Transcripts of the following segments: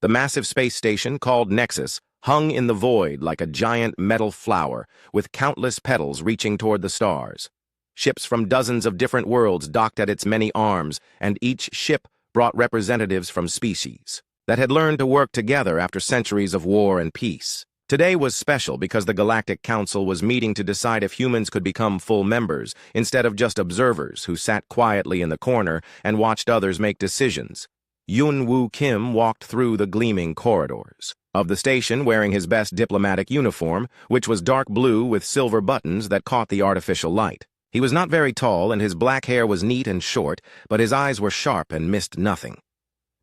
The massive space station, called Nexus, hung in the void like a giant metal flower, with countless petals reaching toward the stars. Ships from dozens of different worlds docked at its many arms, and each ship brought representatives from species that had learned to work together after centuries of war and peace. Today was special because the Galactic Council was meeting to decide if humans could become full members, instead of just observers who sat quietly in the corner and watched others make decisions. Yun-Woo Kim walked through the gleaming corridors of the station wearing his best diplomatic uniform, which was dark blue with silver buttons that caught the artificial light. He was not very tall, and his black hair was neat and short, but his eyes were sharp and missed nothing.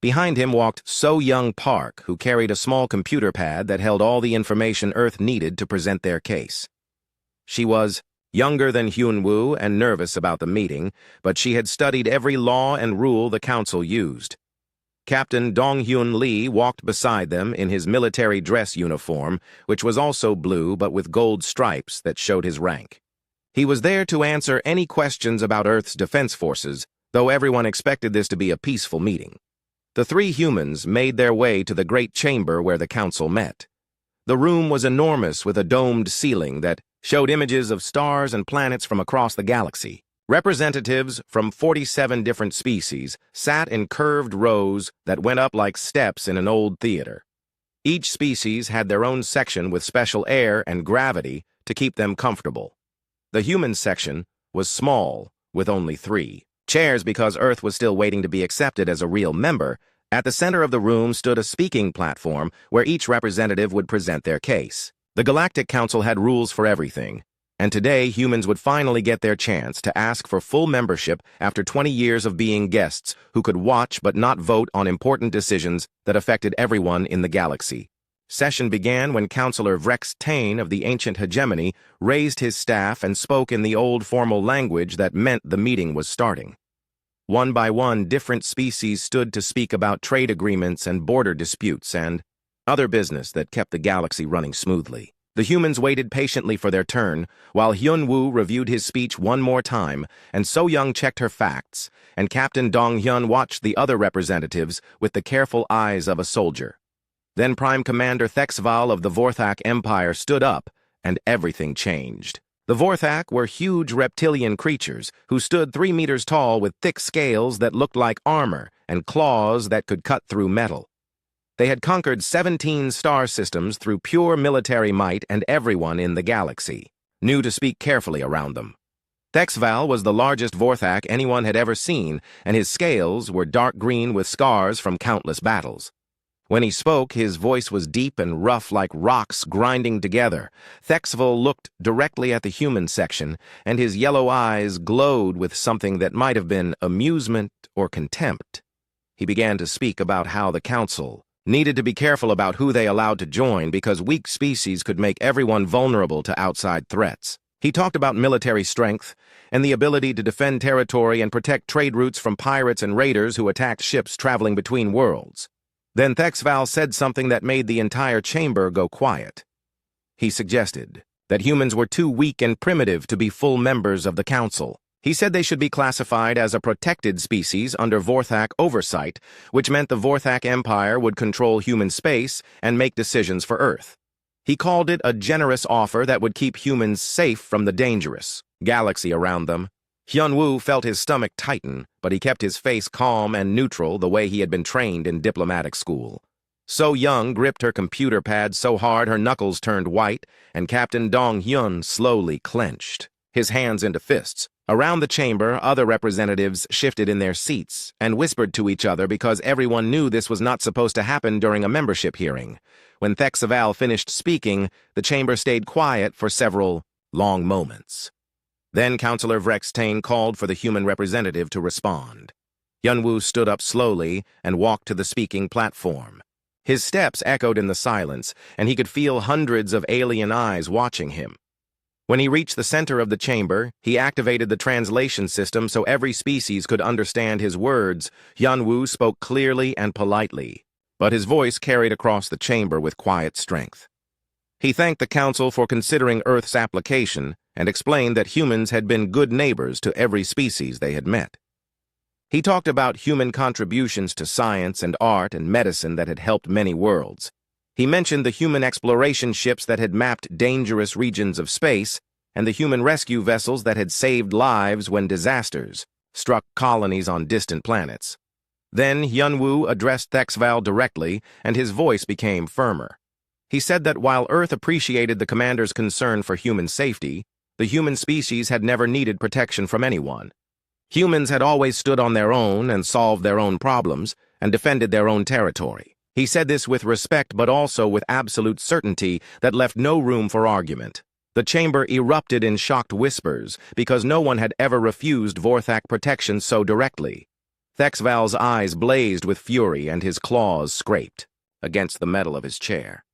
Behind him walked So-Young Park, who carried a small computer pad that held all the information Earth needed to present their case. She was younger than Hyun-Woo and nervous about the meeting, but she had studied every law and rule the council used. Captain Dong-Hyun Lee walked beside them in his military dress uniform, which was also blue but with gold stripes that showed his rank. He was there to answer any questions about Earth's defense forces, though everyone expected this to be a peaceful meeting. The three humans made their way to the great chamber where the council met. The room was enormous with a domed ceiling that showed images of stars and planets from across the galaxy. Representatives from 47 different species sat in curved rows that went up like steps in an old theater. Each species had their own section with special air and gravity to keep them comfortable. The human section was small, with only 3 chairs because Earth was still waiting to be accepted as a real member. At the center of the room stood a speaking platform where each representative would present their case. The Galactic Council had rules for everything, and today humans would finally get their chance to ask for full membership after 20 years of being guests who could watch but not vote on important decisions that affected everyone in the galaxy. Session began when Councillor Vrex Tane of the Ancient Hegemony raised his staff and spoke in the old formal language that meant the meeting was starting. One by one, different species stood to speak about trade agreements and border disputes and other business that kept the galaxy running smoothly. The humans waited patiently for their turn, while Hyun-Woo reviewed his speech one more time, and So-Young checked her facts, and Captain Dong-Hyun watched the other representatives with the careful eyes of a soldier. Then Prime Commander Thexval of the Vorthak Empire stood up, and everything changed. The Vorthak were huge reptilian creatures who stood 3 meters tall with thick scales that looked like armor and claws that could cut through metal. They had conquered 17 star systems through pure military might, and everyone in the galaxy knew to speak carefully around them. Thexval was the largest Vorthak anyone had ever seen, and his scales were dark green with scars from countless battles. When he spoke, his voice was deep and rough like rocks grinding together. Thexval looked directly at the human section, and his yellow eyes glowed with something that might have been amusement or contempt. He began to speak about how the council needed to be careful about who they allowed to join because weak species could make everyone vulnerable to outside threats. He talked about military strength and the ability to defend territory and protect trade routes from pirates and raiders who attacked ships traveling between worlds. Then Thexval said something that made the entire chamber go quiet. He suggested that humans were too weak and primitive to be full members of the council. He said they should be classified as a protected species under Vorthak oversight, which meant the Vorthak Empire would control human space and make decisions for Earth. He called it a generous offer that would keep humans safe from the dangerous galaxy around them. Hyun-Woo felt his stomach tighten, but he kept his face calm and neutral the way he had been trained in diplomatic school. So-Young gripped her computer pad so hard her knuckles turned white, and Captain Dong-Hyun slowly clenched, his hands into fists. Around the chamber, other representatives shifted in their seats and whispered to each other because everyone knew this was not supposed to happen during a membership hearing. When Thexval finished speaking, the chamber stayed quiet for several long moments. Then Councillor Vrex Tane called for the human representative to respond. Hyun-Woo stood up slowly and walked to the speaking platform. His steps echoed in the silence, and he could feel hundreds of alien eyes watching him. When he reached the center of the chamber, he activated the translation system so every species could understand his words. Hyun-Woo spoke clearly and politely, but his voice carried across the chamber with quiet strength. He thanked the council for considering Earth's application and explained that humans had been good neighbors to every species they had met. He talked about human contributions to science and art and medicine that had helped many worlds. He mentioned the human exploration ships that had mapped dangerous regions of space and the human rescue vessels that had saved lives when disasters struck colonies on distant planets. Then Hyunwoo addressed Thexval directly, and his voice became firmer. He said that while Earth appreciated the commander's concern for human safety, the human species had never needed protection from anyone. Humans had always stood on their own and solved their own problems and defended their own territory. He said this with respect but also with absolute certainty that left no room for argument. The chamber erupted in shocked whispers because no one had ever refused Vorthak protection so directly. Thexval's eyes blazed with fury and his claws scraped against the metal of his chair.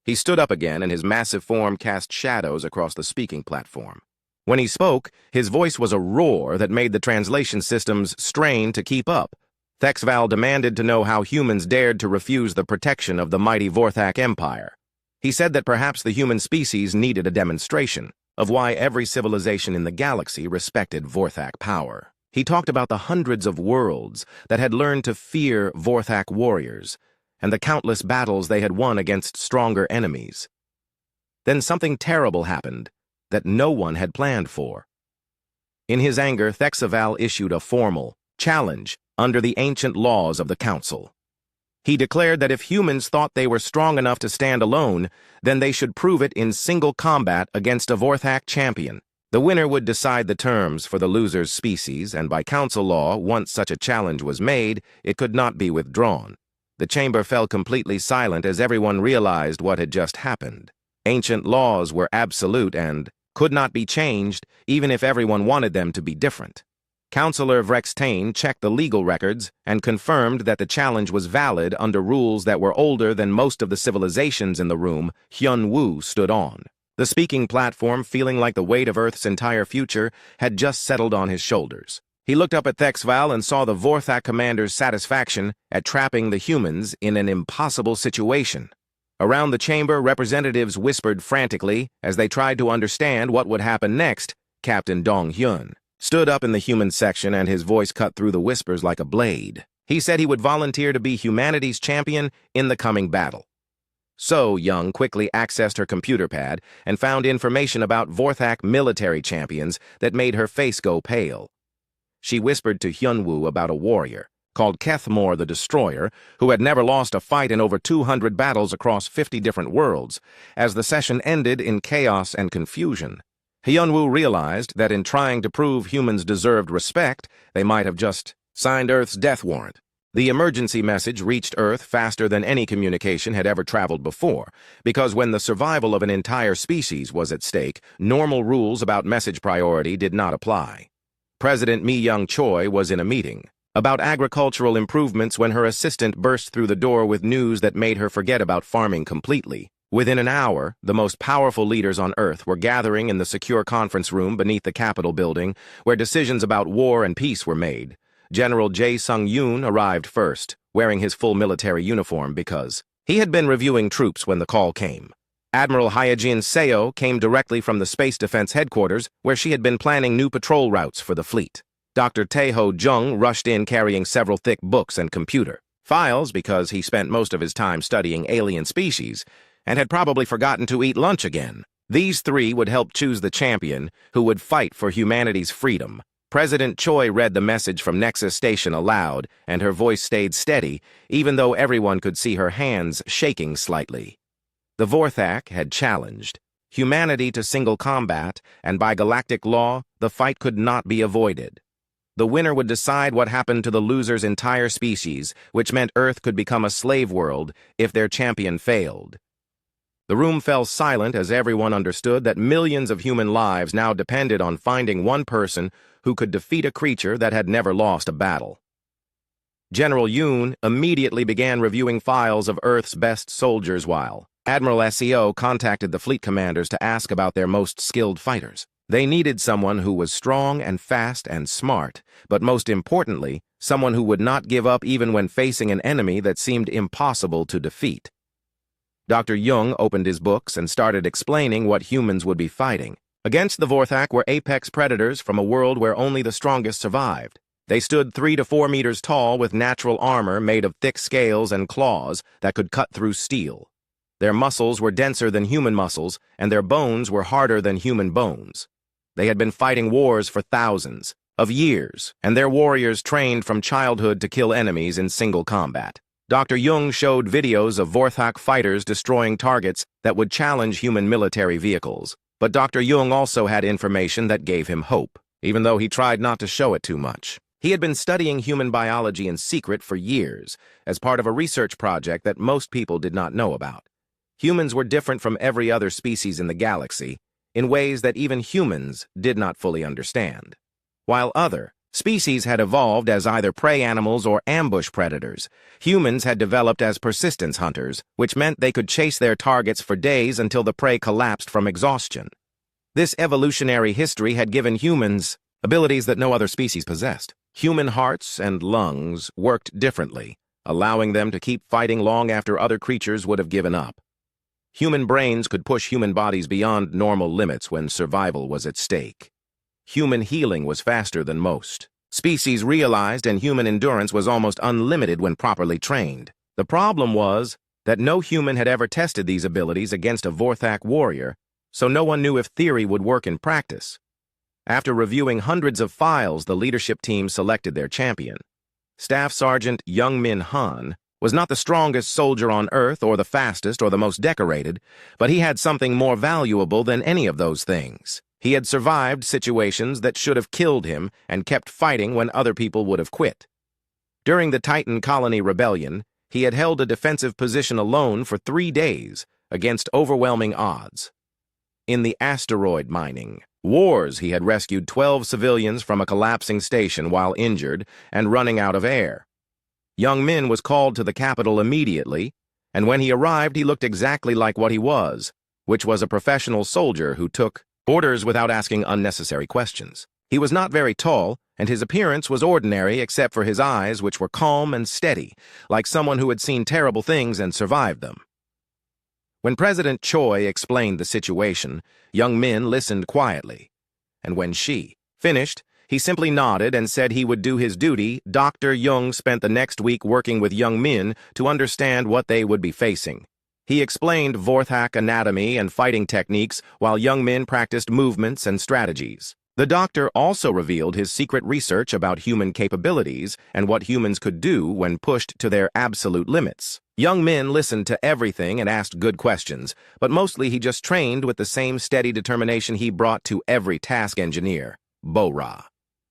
He stood up again and his massive form cast shadows across the speaking platform. When he spoke, his voice was a roar that made the translation systems strain to keep up. Thexval demanded to know how humans dared to refuse the protection of the mighty Vorthak Empire. He said that perhaps the human species needed a demonstration of why every civilization in the galaxy respected Vorthak power. He talked about the hundreds of worlds that had learned to fear Vorthak warriors and the countless battles they had won against stronger enemies. Then something terrible happened that no one had planned for. In his anger, Thexval issued a formal challenge under the ancient laws of the Council. He declared that if humans thought they were strong enough to stand alone, then they should prove it in single combat against a Vorthak champion. The winner would decide the terms for the loser's species, and by council law, once such a challenge was made, it could not be withdrawn. The chamber fell completely silent as everyone realized what had just happened. Ancient laws were absolute and could not be changed, even if everyone wanted them to be different. Counselor Vrextane checked the legal records and confirmed that the challenge was valid under rules that were older than most of the civilizations in the room Hyunwoo stood on. The speaking platform, feeling like the weight of Earth's entire future, had just settled on his shoulders. He looked up at Thexval and saw the Vorthak commander's satisfaction at trapping the humans in an impossible situation. Around the chamber, representatives whispered frantically as they tried to understand what would happen next. Captain Dong-hyun stood up in the human section and his voice cut through the whispers like a blade. He said he would volunteer to be humanity's champion in the coming battle. So Young quickly accessed her computer pad and found information about Vorthak military champions that made her face go pale. She whispered to Hyunwoo about a warrior called Kethmore the Destroyer, who had never lost a fight in over 200 battles across 50 different worlds. As the session ended in chaos and confusion, Hyunwoo realized that in trying to prove humans deserved respect, they might have just signed Earth's death warrant. The emergency message reached Earth faster than any communication had ever traveled before, because when the survival of an entire species was at stake, normal rules about message priority did not apply. President Mi-young Choi was in a meeting about agricultural improvements when her assistant burst through the door with news that made her forget about farming completely. Within an hour, the most powerful leaders on Earth were gathering in the secure conference room beneath the Capitol building, where decisions about war and peace were made. General Jae Sung-yoon arrived first, wearing his full military uniform because he had been reviewing troops when the call came. Admiral Hyejin Seo came directly from the Space Defense Headquarters, where she had been planning new patrol routes for the fleet. Dr. Taeho Jung rushed in carrying several thick books and computer files because he spent most of his time studying alien species and had probably forgotten to eat lunch again. These three would help choose the champion who would fight for humanity's freedom. President Choi read the message from Nexus Station aloud, and her voice stayed steady, even though everyone could see her hands shaking slightly. The Vorthak had challenged humanity to single combat, and by galactic law, the fight could not be avoided. The winner would decide what happened to the loser's entire species, which meant Earth could become a slave world if their champion failed. The room fell silent as everyone understood that millions of human lives now depended on finding one person who could defeat a creature that had never lost a battle. General Yoon immediately began reviewing files of Earth's best soldiers while Admiral Seo contacted the fleet commanders to ask about their most skilled fighters. They needed someone who was strong and fast and smart, but most importantly, someone who would not give up even when facing an enemy that seemed impossible to defeat. Dr. Jung opened his books and started explaining what humans would be fighting. Against the Vorthak were apex predators from a world where only the strongest survived. They stood 3 to 4 meters tall with natural armor made of thick scales and claws that could cut through steel. Their muscles were denser than human muscles, and their bones were harder than human bones. They had been fighting wars for thousands of years, and their warriors trained from childhood to kill enemies in single combat. Dr. Jung showed videos of Vorthak fighters destroying targets that would challenge human military vehicles. But Dr. Jung also had information that gave him hope, even though he tried not to show it too much. He had been studying human biology in secret for years, as part of a research project that most people did not know about. Humans were different from every other species in the galaxy, in ways that even humans did not fully understand. While other species had evolved as either prey animals or ambush predators, humans had developed as persistence hunters, which meant they could chase their targets for days until the prey collapsed from exhaustion. This evolutionary history had given humans abilities that no other species possessed. Human hearts and lungs worked differently, allowing them to keep fighting long after other creatures would have given up. Human brains could push human bodies beyond normal limits when survival was at stake. Human healing was faster than most species realized, and human endurance was almost unlimited when properly trained. The problem was that no human had ever tested these abilities against a Vorthak warrior, so no one knew if theory would work in practice. After reviewing hundreds of files, the leadership team selected their champion. Staff Sergeant Young Min Han was not the strongest soldier on Earth or the fastest or the most decorated, but he had something more valuable than any of those things. He had survived situations that should have killed him and kept fighting when other people would have quit. During the Titan Colony Rebellion, he had held a defensive position alone for 3 days against overwhelming odds. In the asteroid mining wars, he had rescued 12 civilians from a collapsing station while injured and running out of air. Young Min was called to the capital immediately, and when he arrived he looked exactly like what he was, which was a professional soldier who took orders without asking unnecessary questions. He was not very tall, and his appearance was ordinary except for his eyes, which were calm and steady, like someone who had seen terrible things and survived them. When President Choi explained the situation, Young Min listened quietly, and when she finished, he simply nodded and said he would do his duty. Dr. Jung spent the next week working with Young Min to understand what they would be facing. He explained Vorthak anatomy and fighting techniques while Young Min practiced movements and strategies. The doctor also revealed his secret research about human capabilities and what humans could do when pushed to their absolute limits. Young Min listened to everything and asked good questions, but mostly he just trained with the same steady determination he brought to every task engineer, Bo-Ra.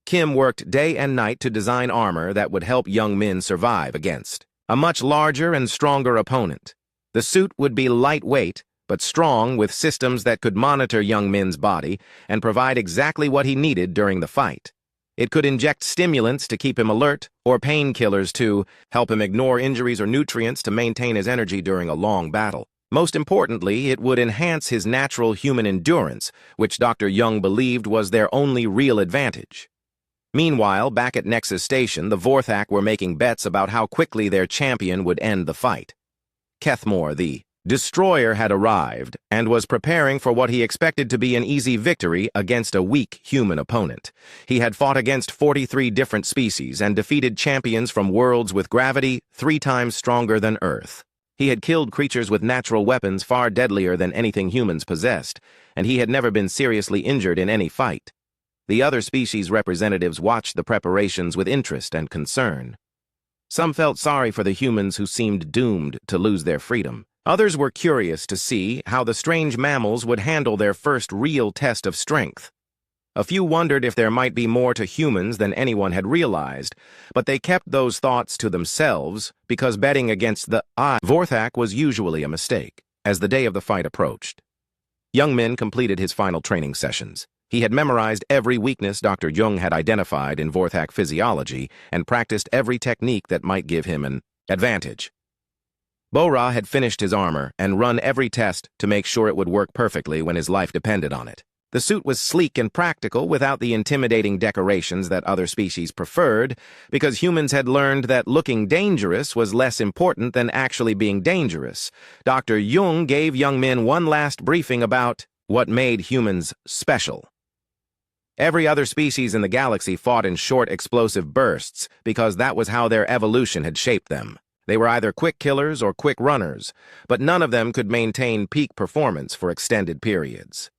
Kim worked day and night to design armor that would help Young Min survive against a much larger and stronger opponent. The suit would be lightweight, but strong, with systems that could monitor Young Min's body and provide exactly what he needed during the fight. It could inject stimulants to keep him alert, or painkillers to help him ignore injuries or nutrients to maintain his energy during a long battle. Most importantly, it would enhance his natural human endurance, which Dr. Jung believed was their only real advantage. Meanwhile, back at Nexus Station, the Vorthak were making bets about how quickly their champion would end the fight. Kethmore, the destroyer, had arrived and was preparing for what he expected to be an easy victory against a weak human opponent. He had fought against 43 different species and defeated champions from worlds with gravity 3 times stronger than Earth. He had killed creatures with natural weapons far deadlier than anything humans possessed, and he had never been seriously injured in any fight. The other species representatives watched the preparations with interest and concern. Some felt sorry for the humans who seemed doomed to lose their freedom. Others were curious to see how the strange mammals would handle their first real test of strength. A few wondered if there might be more to humans than anyone had realized, but they kept those thoughts to themselves because betting against the Vorthak was usually a mistake. As the day of the fight approached, Young Min completed his final training sessions. He had memorized every weakness Dr. Jung had identified in Vorthak physiology and practiced every technique that might give him an advantage. Bo-Ra had finished his armor and run every test to make sure it would work perfectly when his life depended on it. The suit was sleek and practical without the intimidating decorations that other species preferred, because humans had learned that looking dangerous was less important than actually being dangerous. Dr. Jung gave Young Min one last briefing about what made humans special. Every other species in the galaxy fought in short, explosive bursts because that was how their evolution had shaped them. They were either quick killers or quick runners, but none of them could maintain peak performance for extended periods.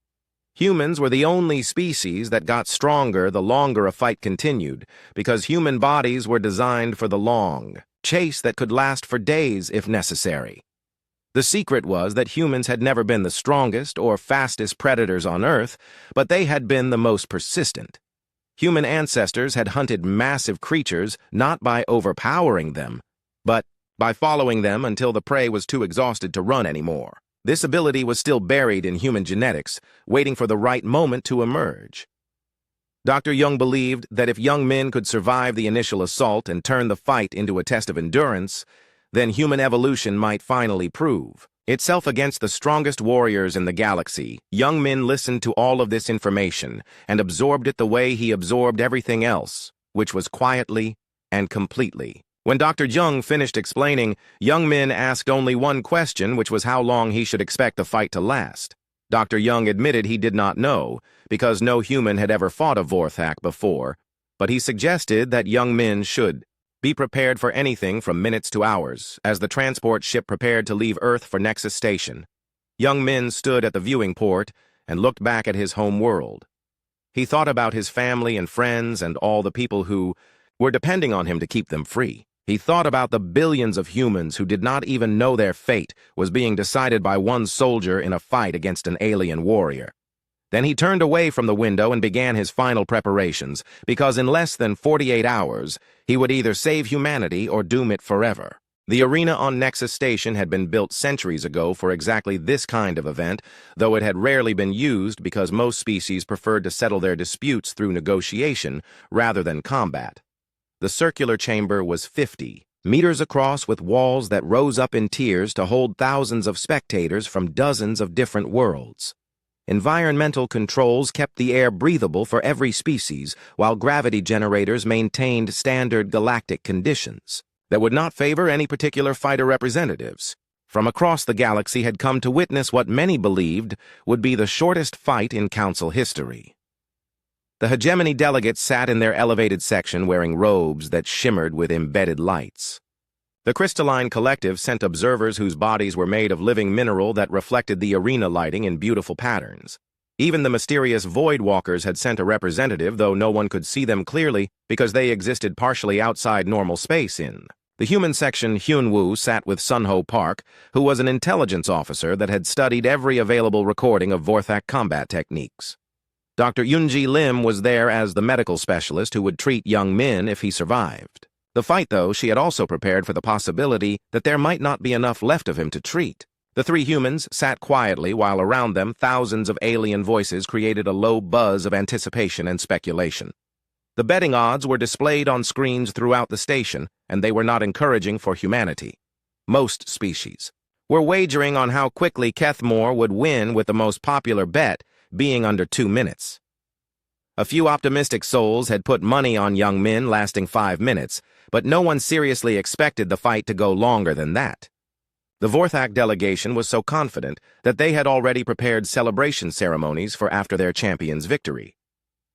Humans were the only species that got stronger the longer a fight continued, because human bodies were designed for the long chase that could last for days if necessary. The secret was that humans had never been the strongest or fastest predators on Earth, but they had been the most persistent. Human ancestors had hunted massive creatures not by overpowering them, but by following them until the prey was too exhausted to run anymore. This ability was still buried in human genetics, waiting for the right moment to emerge. Dr. Jung believed that if young men could survive the initial assault and turn the fight into a test of endurance, then human evolution might finally prove itself against the strongest warriors in the galaxy. Young men listened to all of this information and absorbed it the way he absorbed everything else, which was quietly and completely. When Dr. Jung finished explaining, young men asked only one question, which was how long he should expect the fight to last. Dr. Jung admitted he did not know, because no human had ever fought a Vorthak before, but he suggested that young men should be prepared for anything from minutes to hours, as the transport ship prepared to leave Earth for Nexus Station. Young men stood at the viewing port and looked back at his home world. He thought about his family and friends and all the people who were depending on him to keep them free. He thought about the billions of humans who did not even know their fate was being decided by one soldier in a fight against an alien warrior. Then he turned away from the window and began his final preparations, because in less than 48 hours, he would either save humanity or doom it forever. The arena on Nexus Station had been built centuries ago for exactly this kind of event, though it had rarely been used because most species preferred to settle their disputes through negotiation rather than combat. The circular chamber was 50 meters across with walls that rose up in tiers to hold thousands of spectators from dozens of different worlds. Environmental controls kept the air breathable for every species, while gravity generators maintained standard galactic conditions that would not favor any particular fighter representatives. From across the galaxy had come to witness what many believed would be the shortest fight in Council history. The hegemony delegates sat in their elevated section wearing robes that shimmered with embedded lights. The crystalline collective sent observers whose bodies were made of living mineral that reflected the arena lighting in beautiful patterns. Even the mysterious Void Walkers had sent a representative, though no one could see them clearly because they existed partially outside normal space in the human section. Hyunwoo sat with Sunho Park, who was an intelligence officer that had studied every available recording of Vorthak combat techniques. Dr. Yoonji Lim was there as the medical specialist who would treat young men if he survived. The fight, though, she had also prepared for the possibility that there might not be enough left of him to treat. The three humans sat quietly while around them thousands of alien voices created a low buzz of anticipation and speculation. The betting odds were displayed on screens throughout the station, and they were not encouraging for humanity. Most species were wagering on how quickly Kethmore would win, with the most popular bet being under 2 minutes. A few optimistic souls had put money on young men lasting 5 minutes, but no one seriously expected the fight to go longer than that. The Vorthak delegation was so confident that they had already prepared celebration ceremonies for after their champion's victory.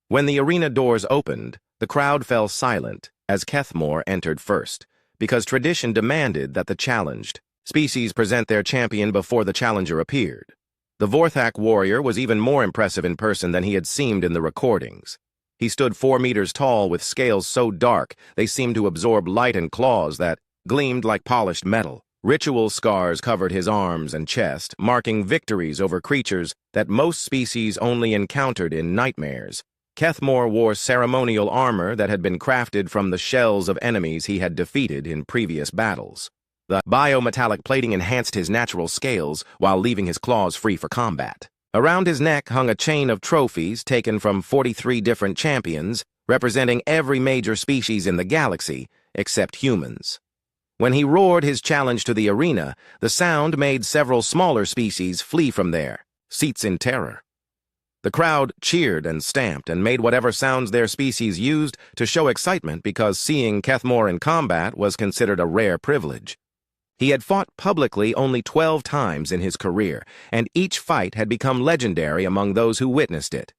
When the arena doors opened, the crowd fell silent as Kethmore entered first, because tradition demanded that the challenged species present their champion before the challenger appeared. The Vorthak warrior was even more impressive in person than he had seemed in the recordings. He stood 4 meters tall with scales so dark they seemed to absorb light and claws that gleamed like polished metal. Ritual scars covered his arms and chest, marking victories over creatures that most species only encountered in nightmares. Kethmore wore ceremonial armor that had been crafted from the shells of enemies he had defeated in previous battles. The biometallic plating enhanced his natural scales while leaving his claws free for combat. Around his neck hung a chain of trophies taken from 43 different champions, representing every major species in the galaxy, except humans. When he roared his challenge to the arena, the sound made several smaller species flee from their seats in terror. The crowd cheered and stamped and made whatever sounds their species used to show excitement, because seeing Kethmore in combat was considered a rare privilege. He had fought publicly only 12 times in his career, and each fight had become legendary among those who witnessed it.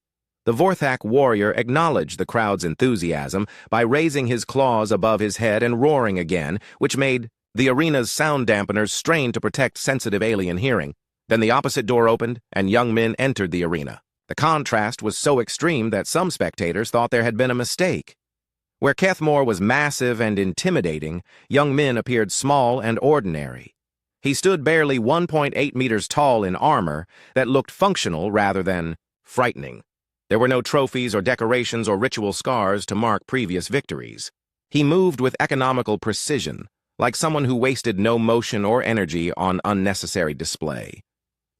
The Vorthak warrior acknowledged the crowd's enthusiasm by raising his claws above his head and roaring again, which made the arena's sound dampeners strain to protect sensitive alien hearing. Then the opposite door opened, and young men entered the arena. The contrast was so extreme that some spectators thought there had been a mistake. Where Kethmore was massive and intimidating, young Min appeared small and ordinary. He stood barely 1.8 meters tall in armor that looked functional rather than frightening. There were no trophies or decorations or ritual scars to mark previous victories. He moved with economical precision, like someone who wasted no motion or energy on unnecessary display.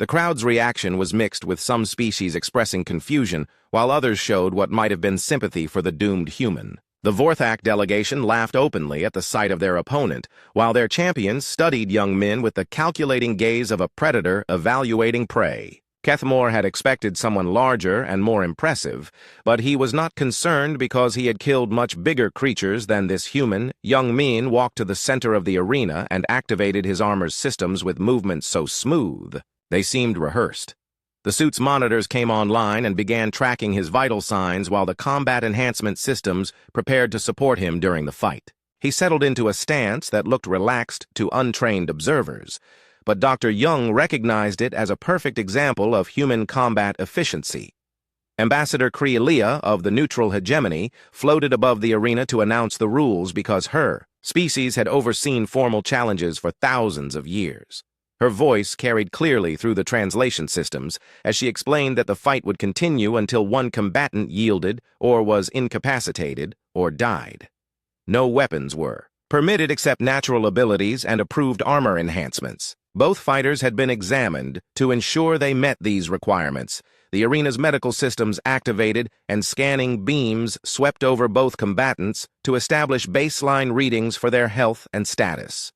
The crowd's reaction was mixed, with some species expressing confusion, while others showed what might have been sympathy for the doomed human. The Vorthak delegation laughed openly at the sight of their opponent, while their champions studied young men with the calculating gaze of a predator evaluating prey. Kethmore had expected someone larger and more impressive, but he was not concerned because he had killed much bigger creatures than this human. Young Min walked to the center of the arena and activated his armor's systems with movements so smooth they seemed rehearsed. The suit's monitors came online and began tracking his vital signs while the combat enhancement systems prepared to support him during the fight. He settled into a stance that looked relaxed to untrained observers, but Dr. Young recognized it as a perfect example of human combat efficiency. Ambassador Krialia of the neutral hegemony floated above the arena to announce the rules because her species had overseen formal challenges for thousands of years. Her voice carried clearly through the translation systems as she explained that the fight would continue until one combatant yielded or was incapacitated or died. No weapons were permitted except natural abilities and approved armor enhancements. Both fighters had been examined to ensure they met these requirements. The arena's medical systems activated and scanning beams swept over both combatants to establish baseline readings for their health and status.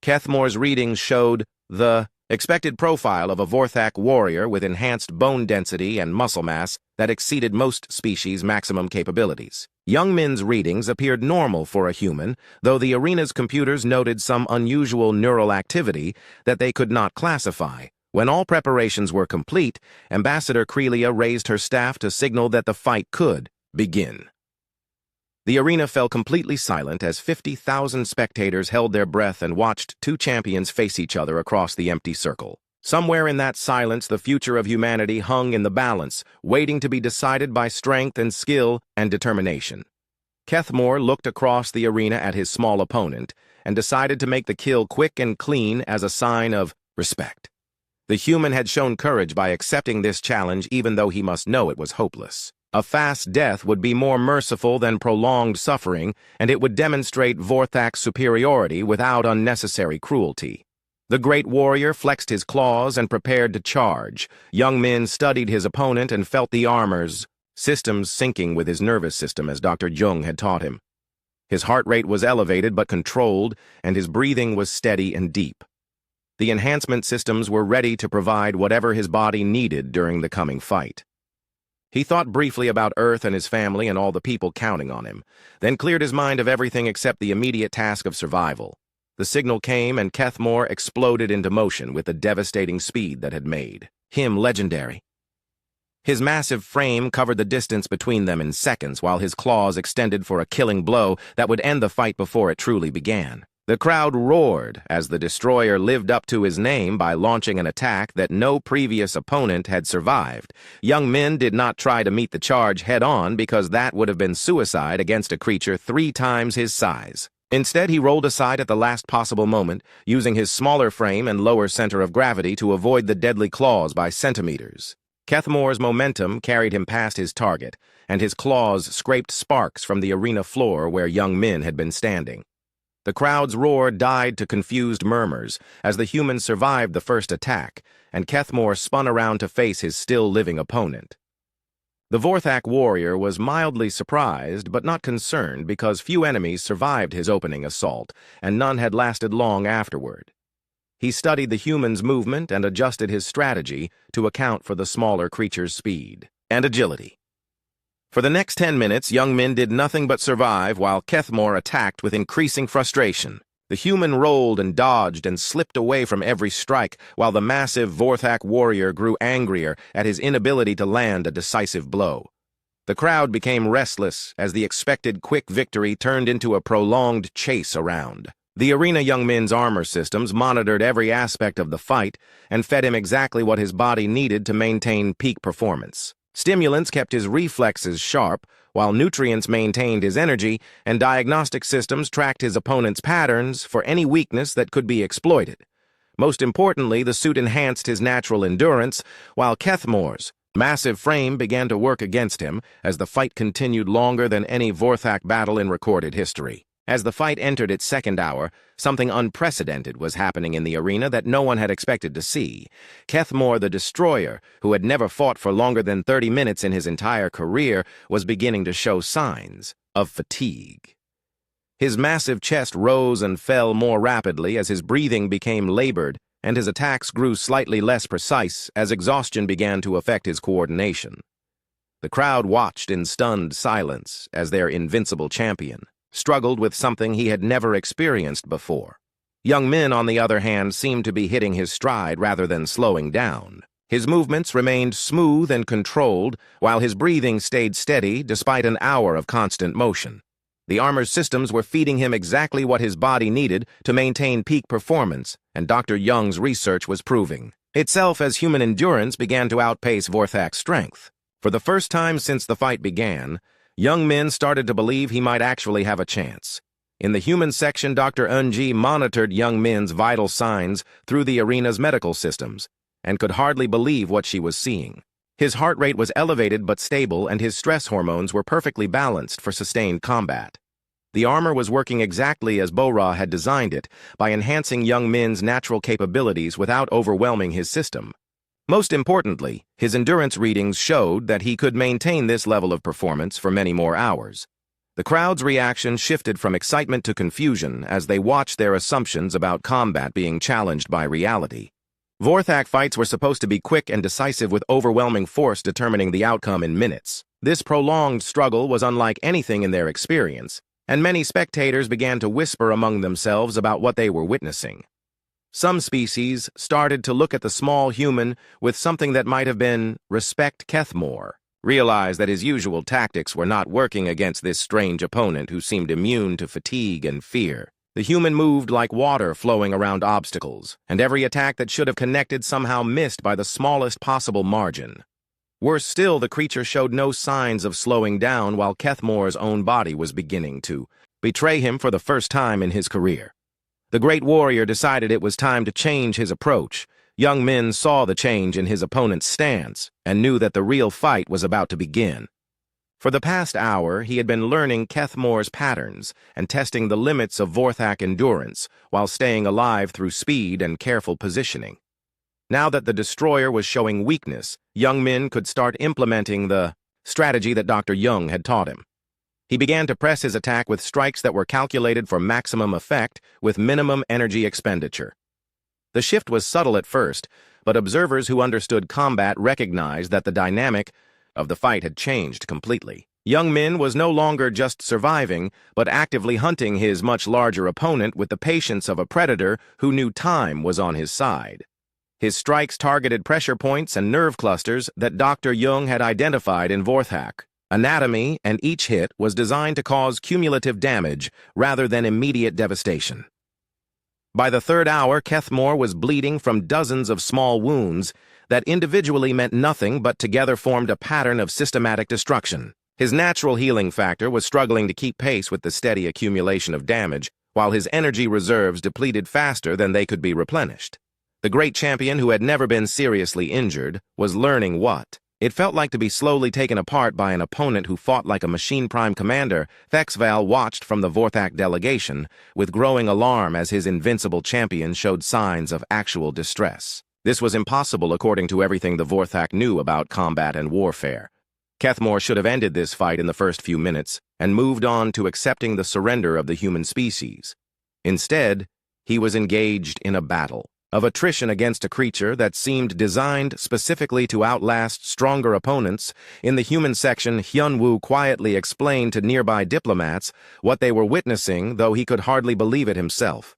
Kethmore's readings showed the expected profile of a Vorthak warrior with enhanced bone density and muscle mass that exceeded most species' maximum capabilities. Young Min's readings appeared normal for a human, though the arena's computers noted some unusual neural activity that they could not classify. When all preparations were complete, Ambassador Krialia raised her staff to signal that the fight could begin. The arena fell completely silent as 50,000 spectators held their breath and watched two champions face each other across the empty circle. Somewhere in that silence, the future of humanity hung in the balance, waiting to be decided by strength and skill and determination. Kethmore looked across the arena at his small opponent and decided to make the kill quick and clean as a sign of respect. The human had shown courage by accepting this challenge even though he must know it was hopeless. A fast death would be more merciful than prolonged suffering, and it would demonstrate Vorthak's superiority without unnecessary cruelty. The great warrior flexed his claws and prepared to charge. Young Min studied his opponent and felt the armor's systems syncing with his nervous system as Dr. Jung had taught him. His heart rate was elevated but controlled, and his breathing was steady and deep. The enhancement systems were ready to provide whatever his body needed during the coming fight. He thought briefly about Earth and his family and all the people counting on him, then cleared his mind of everything except the immediate task of survival. The signal came, and Kethmore exploded into motion with the devastating speed that had made him legendary. His massive frame covered the distance between them in seconds, while his claws extended for a killing blow that would end the fight before it truly began. The crowd roared as the destroyer lived up to his name by launching an attack that no previous opponent had survived. Young Min did not try to meet the charge head-on because that would have been suicide against a creature 3 times his size. Instead, he rolled aside at the last possible moment, using his smaller frame and lower center of gravity to avoid the deadly claws by centimeters. Kethmore's momentum carried him past his target, and his claws scraped sparks from the arena floor where young Min had been standing. The crowd's roar died to confused murmurs as the humans survived the first attack, and Kethmore spun around to face his still-living opponent. The Vorthak warrior was mildly surprised but not concerned because few enemies survived his opening assault, and none had lasted long afterward. He studied the human's movement and adjusted his strategy to account for the smaller creature's speed and agility. For the next 10 minutes, young Min did nothing but survive while Kethmore attacked with increasing frustration. The human rolled and dodged and slipped away from every strike, while the massive Vorthak warrior grew angrier at his inability to land a decisive blow. The crowd became restless as the expected quick victory turned into a prolonged chase around. The arena young men's armor systems monitored every aspect of the fight and fed him exactly what his body needed to maintain peak performance. Stimulants kept his reflexes sharp, while nutrients maintained his energy, and diagnostic systems tracked his opponent's patterns for any weakness that could be exploited. Most importantly, the suit enhanced his natural endurance, while Kethmore's massive frame began to work against him as the fight continued longer than any Vorthak battle in recorded history. As the fight entered its second hour, something unprecedented was happening in the arena that no one had expected to see. Kethmore the Destroyer, who had never fought for longer than 30 minutes in his entire career, was beginning to show signs of fatigue. His massive chest rose and fell more rapidly as his breathing became labored, and his attacks grew slightly less precise as exhaustion began to affect his coordination. The crowd watched in stunned silence as their invincible champion struggled with something he had never experienced before. Young Min, on the other hand, seemed to be hitting his stride rather than slowing down. His movements remained smooth and controlled, while his breathing stayed steady despite an hour of constant motion. The armor's systems were feeding him exactly what his body needed to maintain peak performance, and Dr. Young's research was proving itself as human endurance began to outpace Vorthak's strength. For the first time since the fight began, Young Min started to believe he might actually have a chance. In the human section, Dr. Eunji monitored Young Min's vital signs through the arena's medical systems, and could hardly believe what she was seeing. His heart rate was elevated but stable, and his stress hormones were perfectly balanced for sustained combat. The armor was working exactly as Bo-Ra had designed it, by enhancing Young Min's natural capabilities without overwhelming his system. Most importantly, his endurance readings showed that he could maintain this level of performance for many more hours. The crowd's reaction shifted from excitement to confusion as they watched their assumptions about combat being challenged by reality. Vorthak fights were supposed to be quick and decisive, with overwhelming force determining the outcome in minutes. This prolonged struggle was unlike anything in their experience, and many spectators began to whisper among themselves about what they were witnessing. Some species started to look at the small human with something that might have been respect. Kethmore realized that his usual tactics were not working against this strange opponent who seemed immune to fatigue and fear. The human moved like water flowing around obstacles, and every attack that should have connected somehow missed by the smallest possible margin. Worse still, the creature showed no signs of slowing down, while Kethmore's own body was beginning to betray him for the first time in his career. The great warrior decided it was time to change his approach. Young Min saw the change in his opponent's stance and knew that the real fight was about to begin. For the past hour, he had been learning Kethmore's patterns and testing the limits of Vorthak endurance while staying alive through speed and careful positioning. Now that the destroyer was showing weakness, Young Min could start implementing the strategy that Dr. Young had taught him. He began to press his attack with strikes that were calculated for maximum effect with minimum energy expenditure. The shift was subtle at first, but observers who understood combat recognized that the dynamic of the fight had changed completely. Young Min was no longer just surviving, but actively hunting his much larger opponent with the patience of a predator who knew time was on his side. His strikes targeted pressure points and nerve clusters that Dr. Young had identified in Vorthak anatomy, and each hit was designed to cause cumulative damage rather than immediate devastation. By the third hour, Kethmore was bleeding from dozens of small wounds that individually meant nothing but together formed a pattern of systematic destruction. His natural healing factor was struggling to keep pace with the steady accumulation of damage, while his energy reserves depleted faster than they could be replenished. The great champion, who had never been seriously injured, was learning what it felt like to be slowly taken apart by an opponent who fought like a machine prime commander. Thexval watched from the Vorthak delegation with growing alarm as his invincible champion showed signs of actual distress. This was impossible according to everything the Vorthak knew about combat and warfare. Kethmore should have ended this fight in the first few minutes and moved on to accepting the surrender of the human species. Instead, he was engaged in a battle of attrition against a creature that seemed designed specifically to outlast stronger opponents. In the human section, Hyun-woo quietly explained to nearby diplomats what they were witnessing, though he could hardly believe it himself.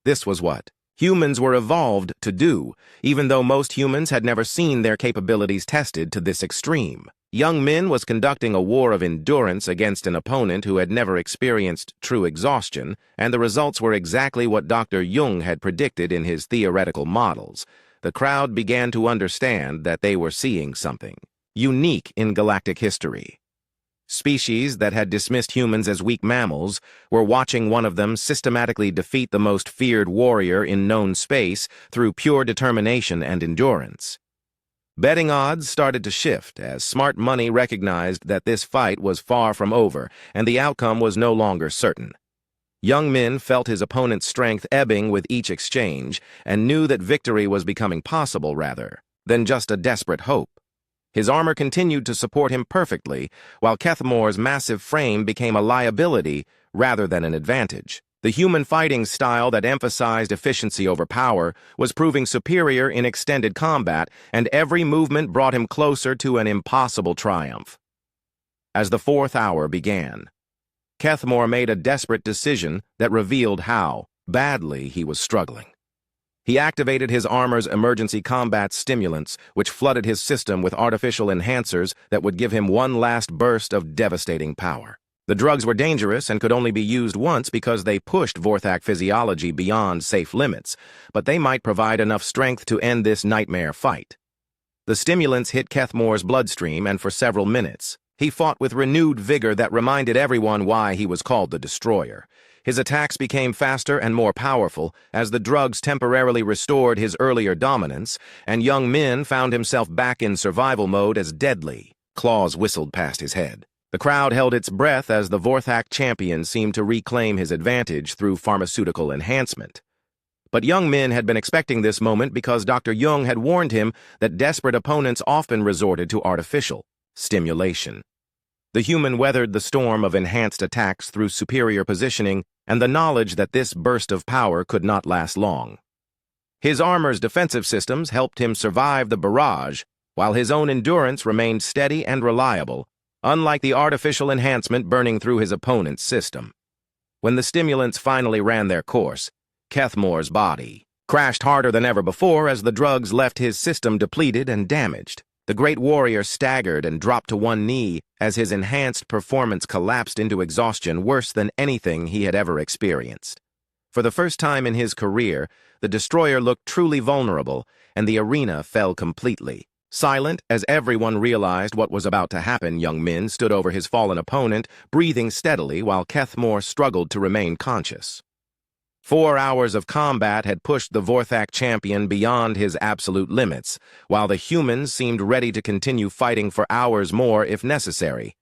This was what humans were evolved to do, even though most humans had never seen their capabilities tested to this extreme. Young Min was conducting a war of endurance against an opponent who had never experienced true exhaustion, and the results were exactly what Dr. Jung had predicted in his theoretical models. The crowd began to understand that they were seeing something unique in galactic history. Species that had dismissed humans as weak mammals were watching one of them systematically defeat the most feared warrior in known space through pure determination and endurance. Betting odds started to shift as smart money recognized that this fight was far from over and the outcome was no longer certain. Young Min felt his opponent's strength ebbing with each exchange and knew that victory was becoming possible rather than just a desperate hope. His armor continued to support him perfectly, while Kethmore's massive frame became a liability rather than an advantage. The human fighting style that emphasized efficiency over power was proving superior in extended combat, and every movement brought him closer to an impossible triumph. As the fourth hour began, Kethmore made a desperate decision that revealed how badly he was struggling. He activated his armor's emergency combat stimulants, which flooded his system with artificial enhancers that would give him one last burst of devastating power. The drugs were dangerous and could only be used once because they pushed Vorthak physiology beyond safe limits, but they might provide enough strength to end this nightmare fight. The stimulants hit Kethmore's bloodstream, and for several minutes, he fought with renewed vigor that reminded everyone why he was called the Destroyer. His attacks became faster and more powerful as the drugs temporarily restored his earlier dominance, and young Min found himself back in survival mode as deadly. Claws whistled past his head. The crowd held its breath as the Vorthak champion seemed to reclaim his advantage through pharmaceutical enhancement. But young Min had been expecting this moment because Dr. Jung had warned him that desperate opponents often resorted to artificial stimulation. The human weathered the storm of enhanced attacks through superior positioning and the knowledge that this burst of power could not last long. His armor's defensive systems helped him survive the barrage, while his own endurance remained steady and reliable, unlike the artificial enhancement burning through his opponent's system. When the stimulants finally ran their course, Kethmore's body crashed harder than ever before as the drugs left his system depleted and damaged. The great warrior staggered and dropped to one knee as his enhanced performance collapsed into exhaustion worse than anything he had ever experienced. For the first time in his career, the destroyer looked truly vulnerable, and the arena fell completely. Silent as everyone realized what was about to happen, young Min stood over his fallen opponent, breathing steadily while Kethmore struggled to remain conscious. 4 hours of combat had pushed the Vorthak champion beyond his absolute limits, while the humans seemed ready to continue fighting for hours more if necessary.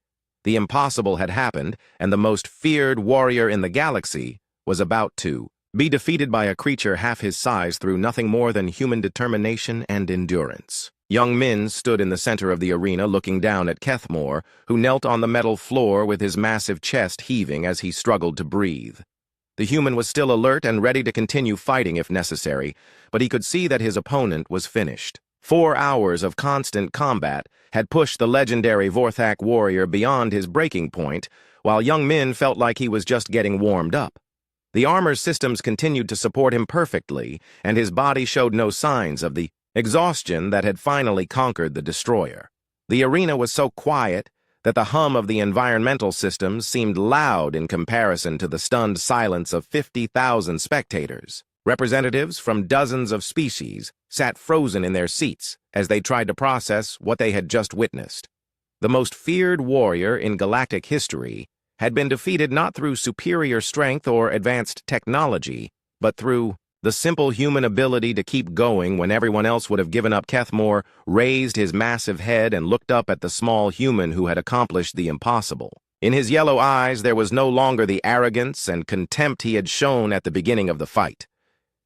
The impossible had happened, and the most feared warrior in the galaxy was about to be defeated by a creature half his size through nothing more than human determination and endurance. Young Min stood in the center of the arena looking down at Kethmore, who knelt on the metal floor with his massive chest heaving as he struggled to breathe. The human was still alert and ready to continue fighting if necessary, but he could see that his opponent was finished. 4 hours of constant combat had pushed the legendary Vorthak warrior beyond his breaking point, while young Min felt like he was just getting warmed up. The armor's systems continued to support him perfectly, and his body showed no signs of the exhaustion that had finally conquered the destroyer. The arena was so quiet that the hum of the environmental systems seemed loud in comparison to the stunned silence of 50,000 spectators. Representatives from dozens of species sat frozen in their seats as they tried to process what they had just witnessed. The most feared warrior in galactic history had been defeated not through superior strength or advanced technology, but through the simple human ability to keep going when everyone else would have given up. Kethmore raised his massive head and looked up at the small human who had accomplished the impossible. In his yellow eyes, there was no longer the arrogance and contempt he had shown at the beginning of the fight.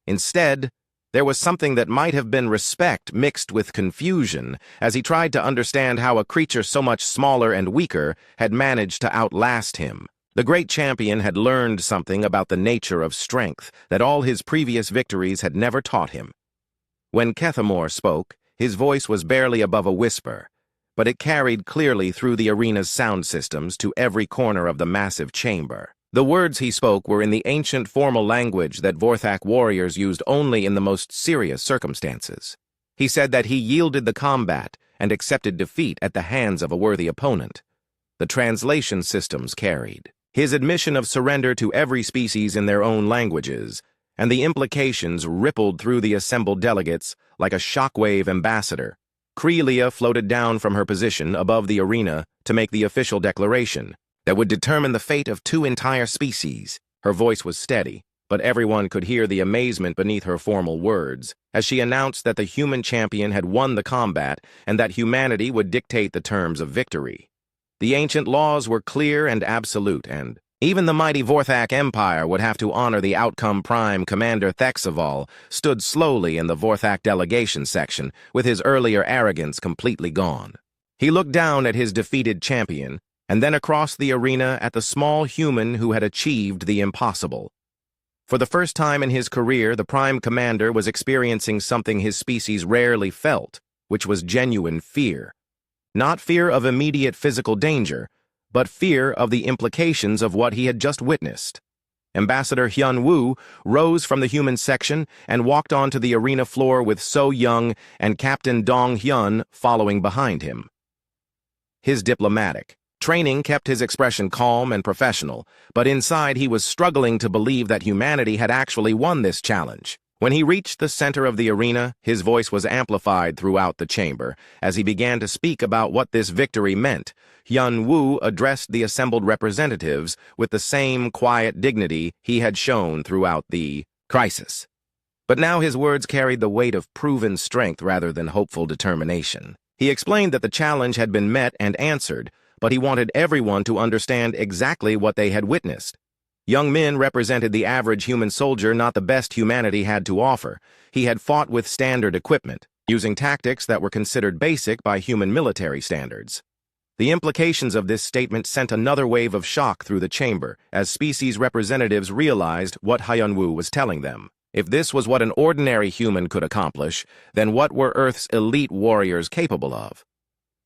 Instead, there was something that might have been respect mixed with confusion as he tried to understand how a creature so much smaller and weaker had managed to outlast him. The great champion had learned something about the nature of strength that all his previous victories had never taught him. When Kethmore spoke, his voice was barely above a whisper, but it carried clearly through the arena's sound systems to every corner of the massive chamber. The words he spoke were in the ancient formal language that Vorthak warriors used only in the most serious circumstances. He said that he yielded the combat and accepted defeat at the hands of a worthy opponent. The translation systems carried his admission of surrender to every species in their own languages, and the implications rippled through the assembled delegates like a shockwave ambassador. Crelia floated down from her position above the arena to make the official declaration that would determine the fate of 2 entire species. Her voice was steady, but everyone could hear the amazement beneath her formal words as she announced that the human champion had won the combat and that humanity would dictate the terms of victory. The ancient laws were clear and absolute, and even the mighty Vorthak Empire would have to honor the outcome. Prime Commander Thexaval stood slowly in the Vorthak delegation section, with his earlier arrogance completely gone. He looked down at his defeated champion, and then across the arena at the small human who had achieved the impossible. For the first time in his career, the Prime Commander was experiencing something his species rarely felt, which was genuine fear. Not fear of immediate physical danger, but fear of the implications of what he had just witnessed. Ambassador Hyun Woo rose from the human section and walked onto the arena floor with So Young and Captain Dong Hyun following behind him. His diplomatic training kept his expression calm and professional, but inside he was struggling to believe that humanity had actually won this challenge. When he reached the center of the arena, his voice was amplified throughout the chamber as he began to speak about what this victory meant. Hyun Woo addressed the assembled representatives with the same quiet dignity he had shown throughout the crisis. But now his words carried the weight of proven strength rather than hopeful determination. He explained that the challenge had been met and answered, but he wanted everyone to understand exactly what they had witnessed. Young Min represented the average human soldier, not the best humanity had to offer. He had fought with standard equipment, using tactics that were considered basic by human military standards. The implications of this statement sent another wave of shock through the chamber as species representatives realized what Hyun-woo was telling them. If this was what an ordinary human could accomplish, then what were Earth's elite warriors capable of?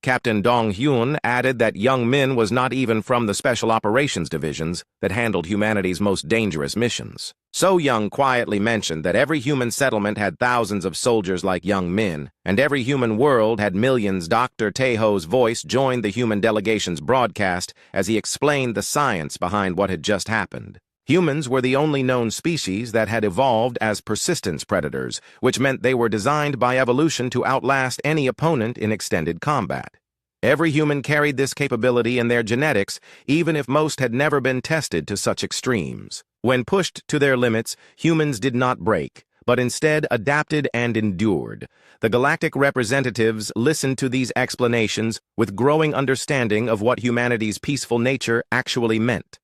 Captain Dong Hyun added that Young Min was not even from the Special Operations Divisions that handled humanity's most dangerous missions. So Young quietly mentioned that every human settlement had thousands of soldiers like Young Min, and every human world had millions. Dr. Taeho's voice joined the human delegation's broadcast as he explained the science behind what had just happened. Humans were the only known species that had evolved as persistence predators, which meant they were designed by evolution to outlast any opponent in extended combat. Every human carried this capability in their genetics, even if most had never been tested to such extremes. When pushed to their limits, humans did not break, but instead adapted and endured. The galactic representatives listened to these explanations with growing understanding of what humanity's peaceful nature actually meant.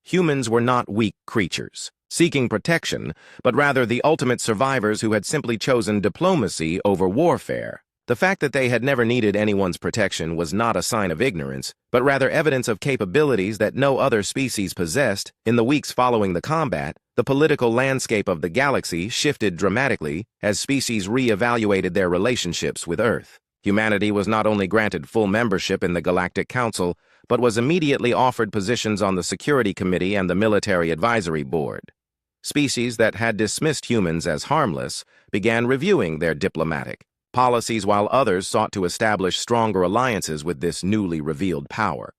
Humans were not weak creatures, seeking protection, but rather the ultimate survivors who had simply chosen diplomacy over warfare. The fact that they had never needed anyone's protection was not a sign of ignorance, but rather evidence of capabilities that no other species possessed. In the weeks following the combat, the political landscape of the galaxy shifted dramatically as species re-evaluated their relationships with Earth. Humanity was not only granted full membership in the Galactic Council, but was immediately offered positions on the Security Committee and the Military Advisory Board. Species that had dismissed humans as harmless began reviewing their diplomatic policies, while others sought to establish stronger alliances with this newly revealed power.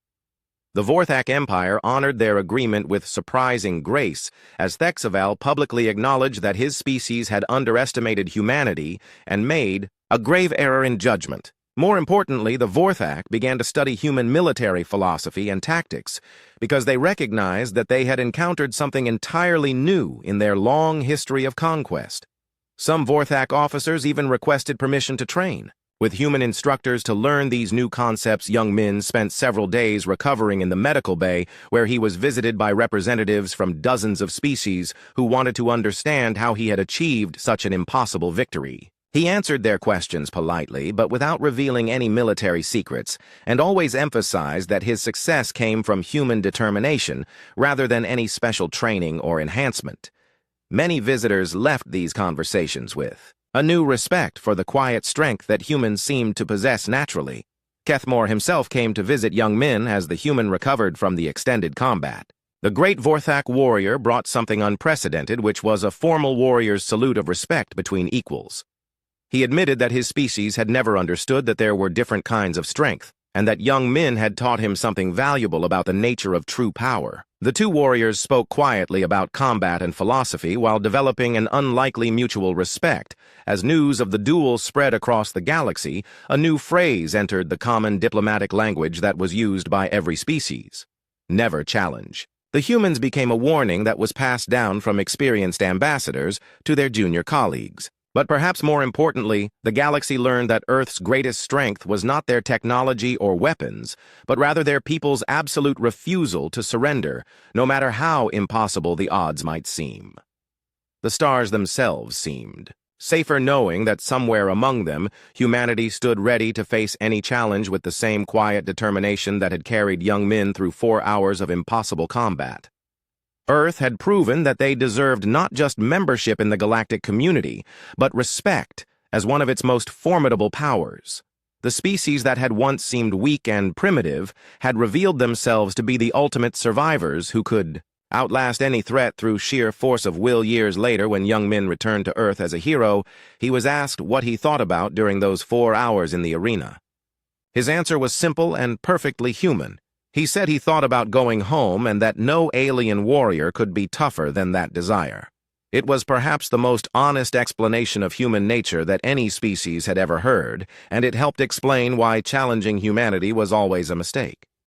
The Vorthak Empire honored their agreement with surprising grace as Thexaval publicly acknowledged that his species had underestimated humanity and made a grave error in judgment. More importantly, the Vorthak began to study human military philosophy and tactics because they recognized that they had encountered something entirely new in their long history of conquest. Some Vorthak officers even requested permission to train. With human instructors to learn these new concepts, Young Min spent several days recovering in the medical bay, where he was visited by representatives from dozens of species who wanted to understand how he had achieved such an impossible victory. He answered their questions politely, but without revealing any military secrets, and always emphasized that his success came from human determination rather than any special training or enhancement. Many visitors left these conversations with a new respect for the quiet strength that humans seemed to possess naturally. Kethmore himself came to visit Young Min as the human recovered from the extended combat. The great Vorthak warrior brought something unprecedented, which was a formal warrior's salute of respect between equals. He admitted that his species had never understood that there were different kinds of strength, and that young Min had taught him something valuable about the nature of true power. The two warriors spoke quietly about combat and philosophy while developing an unlikely mutual respect. As news of the duel spread across the galaxy, a new phrase entered the common diplomatic language that was used by every species: never challenge. The humans became a warning that was passed down from experienced ambassadors to their junior colleagues. But perhaps more importantly, the galaxy learned that Earth's greatest strength was not their technology or weapons, but rather their people's absolute refusal to surrender, no matter how impossible the odds might seem. The stars themselves seemed safer, knowing that somewhere among them, humanity stood ready to face any challenge with the same quiet determination that had carried young Min through 4 hours of impossible combat. Earth had proven that they deserved not just membership in the galactic community, but respect as one of its most formidable powers. The species that had once seemed weak and primitive had revealed themselves to be the ultimate survivors who could outlast any threat through sheer force of will. Years later, when young Min returned to Earth as a hero, he was asked what he thought about during those 4 hours in the arena. His answer was simple and perfectly human. He said he thought about going home and that no alien warrior could be tougher than that desire. It was perhaps the most honest explanation of human nature that any species had ever heard, and it helped explain why challenging humanity was always a mistake.